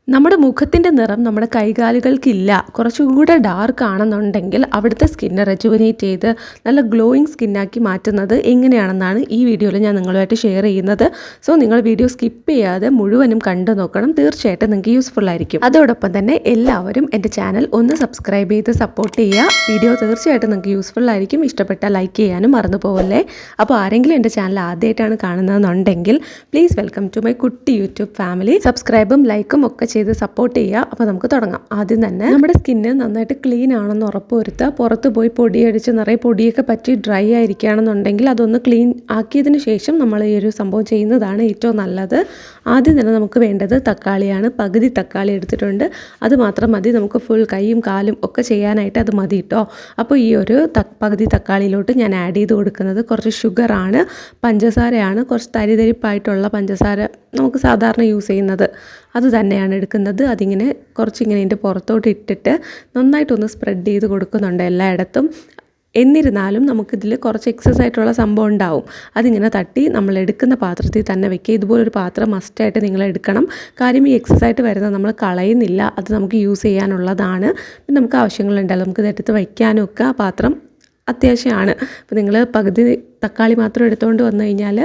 നമ്മുടെ മുഖത്തിൻ്റെ നിറം നമ്മുടെ കൈകാലുകൾക്കില്ല, കുറച്ചുകൂടെ ഡാർക്ക് ആണെന്നുണ്ടെങ്കിൽ അവിടുത്തെ സ്കിന്നെ റെജുവനേറ്റ് ചെയ്ത് നല്ല ഗ്ലോയിങ് സ്കിന്നാക്കി മാറ്റുന്നത് എങ്ങനെയാണെന്നാണ് ഈ വീഡിയോയിൽ ഞാൻ നിങ്ങളുമായിട്ട് ഷെയർ ചെയ്യുന്നത്. സോ നിങ്ങൾ വീഡിയോ സ്കിപ്പ് ചെയ്യാതെ മുഴുവനും കണ്ടു നോക്കണം, തീർച്ചയായിട്ടും നിങ്ങൾക്ക് യൂസ്ഫുൾ ആയിരിക്കും. അതോടൊപ്പം തന്നെ എല്ലാവരും എൻ്റെ ചാനൽ ഒന്ന് സബ്സ്ക്രൈബ് ചെയ്ത് സപ്പോർട്ട് ചെയ്യുക. വീഡിയോ തീർച്ചയായിട്ടും നിങ്ങൾക്ക് യൂസ്ഫുൾ ആയിരിക്കും. ഇഷ്ടപ്പെട്ടാൽ ലൈക്ക് ചെയ്യാനും മറന്നു പോവല്ലേ. അപ്പോൾ ആരെങ്കിലും എൻ്റെ ചാനൽ ആദ്യമായിട്ടാണ് കാണുന്നതെന്നുണ്ടെങ്കിൽ പ്ലീസ് വെൽക്കം ടു മൈ കുട്ടി യൂട്യൂബ് ഫാമിലി. സബ്സ്ക്രൈബും ലൈക്കും ഒക്കെ ചെയ്ത് സപ്പോർട്ട് ചെയ്യുക. അപ്പോൾ നമുക്ക് തുടങ്ങാം. ആദ്യം തന്നെ നമ്മുടെ സ്കിന്ന് നന്നായിട്ട് ക്ലീൻ ആണെന്ന് ഉറപ്പ് വരുത്തുക. പുറത്ത് പോയി പൊടിയടിച്ച് നിറയെ പൊടിയൊക്കെ പറ്റി ഡ്രൈ ആയിരിക്കുകയാണെന്നുണ്ടെങ്കിൽ അതൊന്ന് ക്ലീൻ ആക്കിയതിന് ശേഷം നമ്മൾ ഈ ഒരു സംഭവം ചെയ്യുന്നതാണ് ഏറ്റവും നല്ലത്. ആദ്യം തന്നെ നമുക്ക് വേണ്ടത് തക്കാളിയാണ്. പകുതി തക്കാളി എടുത്തിട്ടുണ്ട്. അത് മാത്രം മതി, നമുക്ക് ഫുൾ കൈയും കാലും ഒക്കെ ചെയ്യാനായിട്ട് അത് മതി കേട്ടോ. അപ്പോൾ ഈ ഒരു പകുതി തക്കാളിയിലോട്ട് ഞാൻ ആഡ് ചെയ്ത് കൊടുക്കുന്നത് കുറച്ച് ഷുഗറാണ്, പഞ്ചസാരയാണ്. കുറച്ച് തരിതരിപ്പായിട്ടുള്ള പഞ്ചസാര നമുക്ക് സാധാരണ യൂസ് ചെയ്യുന്നത് അത് തന്നെയാണ് എടുക്കുന്നത്. അതിങ്ങനെ കുറച്ചിങ്ങനെ ഇതിൻ്റെ പുറത്തോട്ട് ഇട്ടിട്ട് നന്നായിട്ടൊന്ന് സ്പ്രെഡ് ചെയ്ത് കൊടുക്കുന്നുണ്ട് എല്ലായിടത്തും. എന്നിരുന്നാലും നമുക്കിതിൽ കുറച്ച് എക്സസ് ആയിട്ടുള്ള സംഭവം ഉണ്ടാവും. അതിങ്ങനെ തട്ടി നമ്മൾ എടുക്കുന്ന പാത്രത്തിൽ തന്നെ വെക്കുക. ഇതുപോലൊരു പാത്രം മസ്റ്റായിട്ട് നിങ്ങൾ എടുക്കണം. കാര്യം ഈ എക്സസ് ആയിട്ട് വരുന്നത് നമ്മൾ കളയുന്നില്ല, അത് നമുക്ക് യൂസ് ചെയ്യാനുള്ളതാണ്. പിന്നെ നമുക്ക് ആവശ്യങ്ങളുണ്ടല്ലോ, നമുക്ക് ഇതെടുത്ത് വയ്ക്കാനും ഒക്കെ ആ പാത്രം അത്യാവശ്യമാണ്. അപ്പോൾ നിങ്ങൾ പകുതി തക്കാളി മാത്രം എടുത്തുകൊണ്ട് വന്നു കഴിഞ്ഞാൽ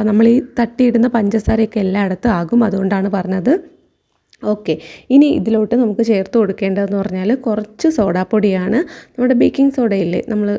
നമ്മൾ ഈ തട്ടിയിടുന്ന പഞ്ചസാരയൊക്കെ എല്ലായിടത്തും ആകും. അതുകൊണ്ടാണ് പറഞ്ഞത്. ഓക്കെ, ഇനി ഇതിലോട്ട് നമുക്ക് ചേർത്ത് കൊടുക്കേണ്ടതെന്ന് പറഞ്ഞാൽ കുറച്ച് സോഡാപ്പൊടിയാണ്. നമ്മുടെ ബേക്കിംഗ് സോഡയില്ലേ, നമ്മൾ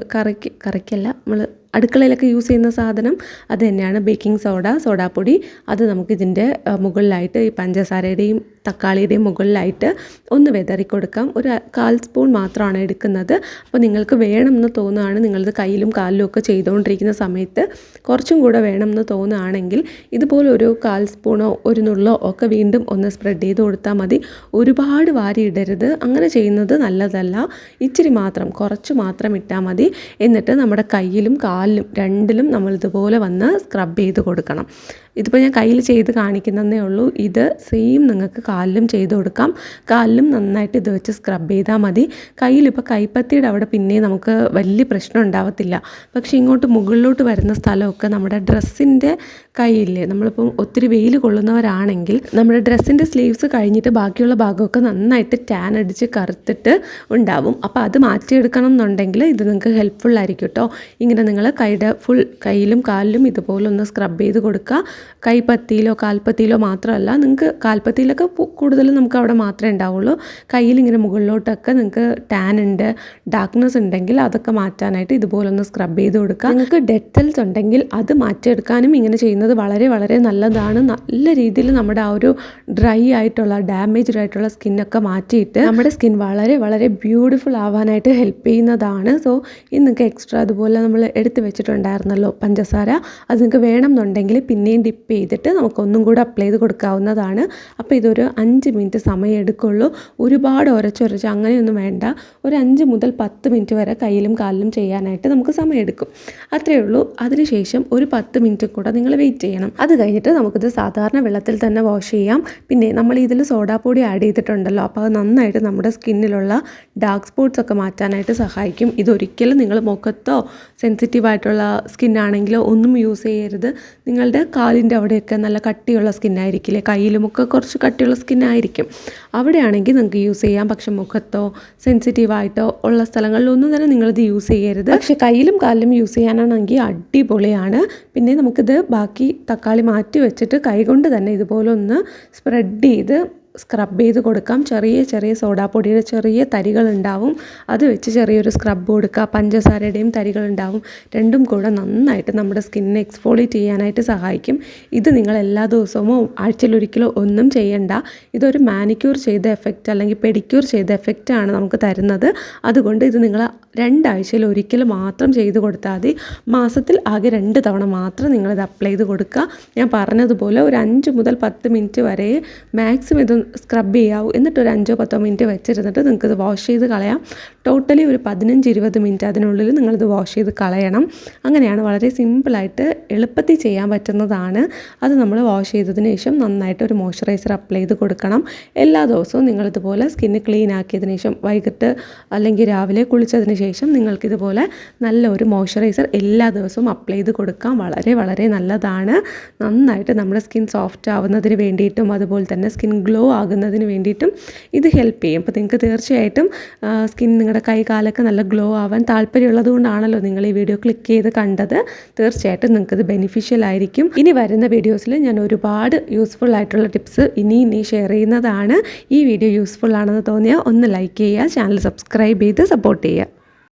കറിക്കല്ല, നമ്മൾ അടുക്കളയിലൊക്കെ യൂസ് ചെയ്യുന്ന സാധനം അത് തന്നെയാണ് ബേക്കിംഗ് സോഡാപ്പൊടി. അത് നമുക്കിതിൻ്റെ മുകളിലായിട്ട് ഈ പഞ്ചസാരയുടെയും തക്കാളിയുടെയും മുകളിലായിട്ട് ഒന്ന് വിതറി കൊടുക്കാം. ഒരു 1/4 സ്പൂൺ മാത്രമാണ് എടുക്കുന്നത്. അപ്പോൾ നിങ്ങൾക്ക് വേണമെന്ന് തോന്നുകയാണ്, നിങ്ങളിത് കയ്യിലും കാലിലും ഒക്കെ ചെയ്തുകൊണ്ടിരിക്കുന്ന സമയത്ത് കുറച്ചും കൂടെ വേണമെന്ന് തോന്നുകയാണെങ്കിൽ ഇതുപോലെ ഒരു 1/4 സ്പൂണോ ഒരു നുള്ളോ ഒക്കെ വീണ്ടും ഒന്ന് സ്പ്രെഡ് ചെയ്ത് കൊടുത്താൽ മതി. ഒരുപാട് വാരി ഇടരുത്, അങ്ങനെ ചെയ്യുന്നത് നല്ലതല്ല. ഇച്ചിരി മാത്രം, കുറച്ച് മാത്രം ഇട്ടാൽ മതി. എന്നിട്ട് നമ്മുടെ കയ്യിലും കാലിലും രണ്ടിലും നമ്മളിതുപോലെ വന്ന് സ്ക്രബ് ചെയ്ത് കൊടുക്കണം. ഇതിപ്പോൾ ഞാൻ കയ്യിൽ ചെയ്ത് കാണിക്കുന്നതേ ഉള്ളൂ. ഇത് സെയിം നിങ്ങൾക്ക് കാലിലും ചെയ്ത് കൊടുക്കാം. കാലിലും നന്നായിട്ട് ഇത് വെച്ച് സ്ക്രബ് ചെയ്താൽ മതി. കയ്യിലിപ്പോൾ കൈപ്പത്തിയുടെ അവിടെ പിന്നെ നമുക്ക് വലിയ പ്രശ്നം ഉണ്ടാവത്തില്ല. പക്ഷേ ഇങ്ങോട്ട് മുകളിലോട്ട് വരുന്ന സ്ഥലമൊക്കെ നമ്മുടെ ഡ്രസ്സിൻ്റെ കൈയില്ലേ, നമ്മളിപ്പം ഒത്തിരി വെയിൽ കൊള്ളുന്നവരാണെങ്കിൽ നമ്മുടെ ഡ്രസ്സിൻ്റെ സ്ലീവ്സ് കഴിഞ്ഞിട്ട് ബാക്കിയുള്ള ഭാഗമൊക്കെ നന്നായിട്ട് ടാൻ അടിച്ച് കറുത്തിട്ട് ഉണ്ടാവും. അപ്പോൾ അത് മാറ്റിയെടുക്കണം എന്നുണ്ടെങ്കിൽ ഇത് നിങ്ങൾക്ക് ഹെൽപ്ഫുൾ ആയിരിക്കും കേട്ടോ. ഇങ്ങനെ നിങ്ങൾ ഫുൾ കയ്യിലും കാലിലും ഇതുപോലെ ഒന്ന് സ്ക്രബ് ചെയ്ത് കൊടുക്കുക. കൈപ്പത്തിയിലോ കാൽപ്പത്തിയിലോ മാത്രമല്ല, നിങ്ങൾക്ക് കാൽപ്പത്തിയിലൊക്കെ കൂടുതലും നമുക്ക് അവിടെ മാത്രമേ ഉണ്ടാവുള്ളൂ. കയ്യിലിങ്ങനെ മുകളിലോട്ടൊക്കെ നിങ്ങൾക്ക് ടാൻ ഉണ്ട്, ഡാർക്ക്നെസ് ഉണ്ടെങ്കിൽ അതൊക്കെ മാറ്റാനായിട്ട് ഇതുപോലെ ഒന്ന് സ്ക്രബ് ചെയ്ത് കൊടുക്കുക. നിങ്ങൾക്ക് ഡെഡ് സെൽസ് ഉണ്ടെങ്കിൽ അത് മാറ്റിയെടുക്കാനും ഇങ്ങനെ ചെയ്യുന്നത് വളരെ വളരെ നല്ലതാണ്. നല്ല രീതിയിൽ നമ്മുടെ ആ ഒരു ഡ്രൈ ആയിട്ടുള്ള ഡാമേജ്ഡ് ആയിട്ടുള്ള സ്കിന്നൊക്കെ മാറ്റിയിട്ട് നമ്മുടെ സ്കിൻ വളരെ വളരെ ബ്യൂട്ടിഫുൾ ആവാനായിട്ട് ഹെൽപ്പ് ചെയ്യുന്നതാണ്. സോ ഇത് നിങ്ങൾക്ക് എക്സ്ട്രാ അതുപോലെ നമ്മൾ എടുത്ത് വെച്ചിട്ടുണ്ടായിരുന്നല്ലോ പഞ്ചസാര, അത് നിങ്ങൾക്ക് വേണം എന്നുണ്ടെങ്കിൽ പിന്നെയും ഡിപ്പ് ചെയ്തിട്ട് നമുക്കൊന്നും കൂടെ അപ്ലൈ ചെയ്ത് കൊടുക്കാവുന്നതാണ്. അപ്പോൾ ഇതൊരു 5 മിനിറ്റ് സമയം എടുക്കുള്ളൂ. ഒരുപാട് ഉരച്ചൊരച്ച് അങ്ങനെയൊന്നും വേണ്ട. ഒരു 5 മുതൽ 10 മിനിറ്റ് വരെ കയ്യിലും കാലിലും ചെയ്യാനായിട്ട് നമുക്ക് സമയം എടുക്കും. അത്രയേ ഉള്ളൂ. അതിനുശേഷം ഒരു 10 മിനിറ്റ് കൂടെ നിങ്ങൾ വെയിറ്റ് ചെയ്യണം. അത് കഴിഞ്ഞിട്ട് നമുക്കിത് സാധാരണ വെള്ളത്തിൽ തന്നെ വാഷ് ചെയ്യാം. പിന്നെ നമ്മൾ ഇതിൽ സോഡാപ്പൊടി ആഡ് ചെയ്തിട്ടുണ്ടല്ലോ, അപ്പോൾ അത് നന്നായിട്ട് നമ്മുടെ സ്കിന്നിലുള്ള ഡാർക്ക് സ്പോട്ട്സ് ഒക്കെ മാറ്റാനായിട്ട് സഹായിക്കും. ഇതൊരിക്കലും നിങ്ങൾ മുഖത്തോ സെൻസിറ്റീവായിട്ടുള്ള സ്കിന്നാണെങ്കിലോ ഒന്നും യൂസ് ചെയ്യരുത്. നിങ്ങളുടെ കാലിൻ്റെ അവിടെയൊക്കെ നല്ല കട്ടിയുള്ള സ്കിന്നായിരിക്കില്ലേ, കയ്യിലുമൊക്കെ കുറച്ച് കട്ടിയുള്ള സ്കിന്നായിരിക്കും, അവിടെയാണെങ്കിൽ നിങ്ങൾക്ക് യൂസ് ചെയ്യാം. പക്ഷെ മുഖത്തോ സെൻസിറ്റീവായിട്ടോ ഉള്ള സ്ഥലങ്ങളിലൊന്നും തന്നെ നിങ്ങളിത് യൂസ് ചെയ്യരുത്. പക്ഷെ കയ്യിലും കാലിലും യൂസ് ചെയ്യാനാണെങ്കിൽ അടിപൊളിയാണ്. പിന്നെ നമുക്കിത് ബാക്കി തക്കാളി മാറ്റി വെച്ചിട്ട് കൈകൊണ്ട് തന്നെ ഇതുപോലെ ഒന്ന് സ്പ്രെഡ് ചെയ്ത് സ്ക്രബ് ചെയ്ത് കൊടുക്കാം. ചെറിയ ചെറിയ സോഡാപ്പൊടിയുടെ ചെറിയ തരികളുണ്ടാവും, അത് വെച്ച് ചെറിയൊരു സ്ക്രബ് കൊടുക്കുക. പഞ്ചസാരയുടെയും തരികളുണ്ടാവും, രണ്ടും കൂടെ നന്നായിട്ട് നമ്മുടെ സ്കിന്നിനെ എക്സ്ഫോളിയേറ്റ് ചെയ്യാനായിട്ട് സഹായിക്കും. ഇത് നിങ്ങൾ എല്ലാ ദിവസമോ ആഴ്ചയിലൊരിക്കലോ ഒന്നും ചെയ്യണ്ട. ഇതൊരു മാനിക്യൂർ ചെയ്ത എഫക്റ്റ് അല്ലെങ്കിൽ പെഡിക്യൂർ ചെയ്ത എഫക്റ്റാണ് നമുക്ക് തരുന്നത്. അതുകൊണ്ട് ഇത് നിങ്ങൾ 2 ആഴ്ചയിൽ ഒരിക്കൽ മാത്രം ചെയ്ത് കൊടുത്താൽ മതി. മാസത്തിൽ ആകെ 2 തവണ മാത്രം നിങ്ങളിത് അപ്ലൈ ചെയ്ത് കൊടുക്കുക. ഞാൻ പറഞ്ഞതുപോലെ ഒരു 5 മുതൽ 10 മിനിറ്റ് വരെ മാക്സിമം ഇത് സ്ക്രബ് ചെയ്യാവൂ. എന്നിട്ട് ഒരു 5-10 മിനിറ്റ് വെച്ചിരുന്നിട്ട് നിങ്ങൾക്ക് ഇത് വാഷ് ചെയ്ത് കളയാം. ടോട്ടലി ഒരു 15-20 മിനിറ്റ് അതിനുള്ളിൽ നിങ്ങളിത് വാഷ് ചെയ്ത് കളയണം. അങ്ങനെയാണ് വളരെ സിമ്പിളായിട്ട് എളുപ്പത്തിൽ ചെയ്യാൻ പറ്റുന്നതാണ്. അത് നമ്മൾ വാഷ് ചെയ്തതിന് ശേഷം നന്നായിട്ട് ഒരു മോയ്സ്ചറൈസർ അപ്ലൈ ചെയ്ത് കൊടുക്കണം. എല്ലാ ദിവസവും നിങ്ങളിതുപോലെ സ്കിന്ന് ക്ലീൻ ആക്കിയതിന് ശേഷം വൈകിട്ട് അല്ലെങ്കിൽ രാവിലെ കുളിച്ചതിന് ശേഷം നിങ്ങൾക്കിതുപോലെ നല്ല ഒരു മോയ്സ്ചറൈസർ എല്ലാ ദിവസവും അപ്ലൈ ചെയ്ത് കൊടുക്കാം. വളരെ വളരെ നല്ലതാണ്. നന്നായിട്ട് നമ്മുടെ സ്കിൻ സോഫ്റ്റ് ആവുന്നതിന് വേണ്ടിയിട്ടും അതുപോലെ തന്നെ സ്കിൻ ഗ്ലോ ആകുന്നതിന് വേണ്ടിയിട്ടും ഇത് ഹെൽപ്പ് ചെയ്യും. അപ്പോൾ നിങ്ങൾക്ക് തീർച്ചയായിട്ടും സ്കിൻ നിങ്ങളുടെ കൈ കാലൊക്കെ നല്ല ഗ്ലോ ആവാൻ താല്പര്യമുള്ളത് കൊണ്ടാണല്ലോ നിങ്ങൾ ഈ വീഡിയോ ക്ലിക്ക് ചെയ്ത് കണ്ടത്. തീർച്ചയായിട്ടും നിങ്ങൾക്കിത് ബെനിഫിഷ്യൽ ആയിരിക്കും. ഇനി വരുന്ന വീഡിയോസിൽ ഞാൻ ഒരുപാട് യൂസ്ഫുൾ ആയിട്ടുള്ള ടിപ്സ് ഇനി ഷെയർ ചെയ്യുന്നതാണ്. ഈ വീഡിയോ യൂസ്ഫുൾ ആണെന്ന് തോന്നിയാൽ ഒന്ന് ലൈക്ക് ചെയ്യുക, ചാനൽ സബ്സ്ക്രൈബ് ചെയ്ത് സപ്പോർട്ട് ചെയ്യുക.